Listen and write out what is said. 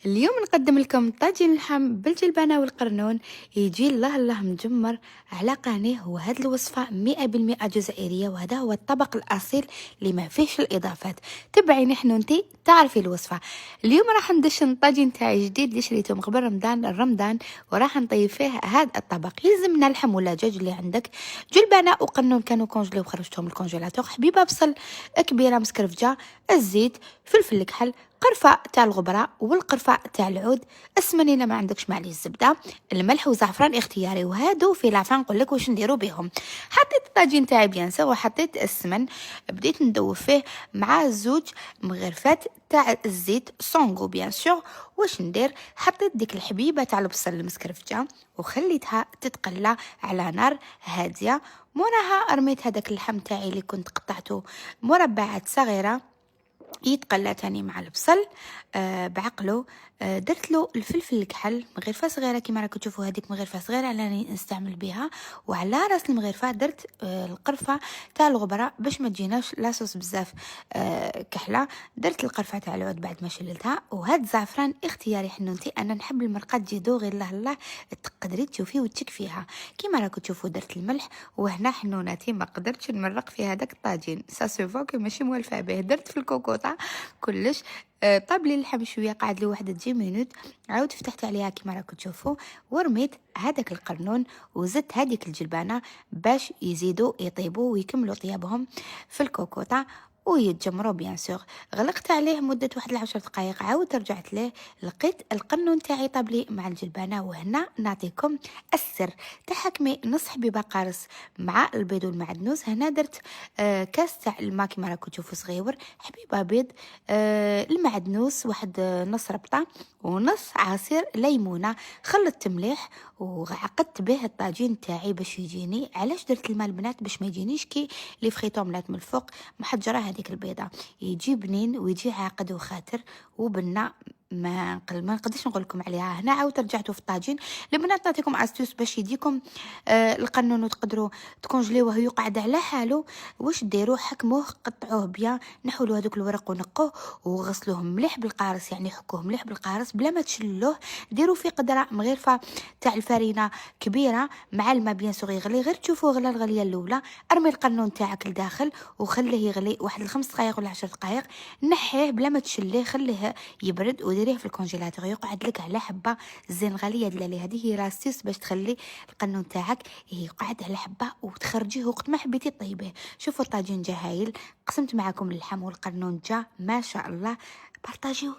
اليوم نقدم لكم طاجين اللحم بالجلبانة والقرنون. يجي الله مجمر على قانيه. وهذه الوصفة 100% جزائرية، وهذا هو الطبق الأصيل اللي ما فيهش الإضافات. تبعي نحن انتي تعرفي الوصفة. اليوم راح ندشن الطاجين تاعي جديد اللي شريته قبل رمضان وراح نطيب فيه هذا الطبق. يلزمنا اللحم ولا دجاج اللي عندك، جلبانة وقرنون كانوا كونجلي وخرجتهم من الكونجيلاتور، حبيبة بصل كبيرة مسكرفجة، الزيت، فلفل الكحل، قرفة تاع الغبرة والقرفة تاع العود، السمنينة ما عندكش معليش الزبدة، الملح وزعفران اختياري. وهادو في لافان نقول لك واش نديرو بهم. حطيت الطاجين تاعي بيان سور وحطيت السمن، بديت ندوب فيه مع زوج مغرفات تاع الزيت سونغو بيان سور. واش ندير؟ حطيت ديك الحبيبة تاع البصل المسكرفجة وخليتها تتقلى على نار هادية. موراها رميت هذاك اللحم تاعي اللي كنت قطعته مربعات صغيرة يتقلى تاني مع البصل بعقله. درت له الفلفل الكحل مغرفه صغيره كما راكم تشوفوا، هذيك مغرفه صغيره على نستعمل بها. وعلى راس المغرفه درت القرفه تاع الغبره باش ما تجيناش لاصوص بزاف كحله. درت القرفه تاع العود بعد ما شللتها. وهذا الزعفران اختياري حنونتي، انا نحب المرقه تجي دوغي الله تقدري تشوفي وتشك فيها كما راكم تشوفوا. درت الملح، وهنا حنوناتي ما قدرتش نمرق في هذاك الطاجين سا سوفو كي ماشي موالفه به. درت في الكوكوطه كلش طاب لي اللحم شويه، قعد لي واحد 10 مينوت، عاود فتحت عليها كما راكم تشوفوا ورميت هذاك القرنون وزدت هذيك الجلبانه باش يزيدوا يطيبوا ويكملوا طيابهم في الكوكوطه ويتجمروا بيان سور. غلقت عليه مده واحد 10 دقائق، عاود رجعت له لقيت القرنون تاعي طاب لي مع الجلبانه. وهنا نعطيكم السر، تحكمي نص حبيبه قارص مع البيض والمعدنوس. هنا درت كاس تاع الماء كما راكم تشوفوا صغيور، حبيبه بيض، المعدنوس واحد نص ربطه ونص عصير ليمونه. خلطت مليح وعقدت به الطاجين تاعي باش يجيني. علاش درت الماء البنات؟ باش ما يجينيش كي لي فريتوملات من الفوق محجره هذيك البيضه، يجي بنين ويجي عاقد وخاتر وبنا. ما نقدرش نقول لكم عليها. هنا عاود رجعته في الطاجين. البنات نعطيكم استوس باش يديكم القنون وتقدروا تكونجليوه يقعد على حاله. واش ديروا؟ حكموه، قطعوه بيان، نحولوا هذوك الورق ونقوه وغسلوه مليح بالقارص، يعني حكوه مليح بالقارص بلا ما تشلوه. ديروا في قدره مغرفه تاع الفرينه كبيره مع الماء بيان سور يغلي، غير تشوفوا غلى الغليه الاولى. ارمي القنون تاعك لداخل وخليه يغلي واحد 5 دقائق ولا 10 دقائق، نحيه بلا ما تشليه، خليه يبرد وديريه في الكونجيلاتور يقعد لك على حبه زين غاليه. دلالي هذه هي راستيس باش تخلي القنون تاعك يقعد على حبه وتخرجيه وقت ما حبيتي طيبيه. شوفوا الطاجين جا هايل، قسمت معكم اللحم والقرنون جا ما شاء الله. بارطاجيو.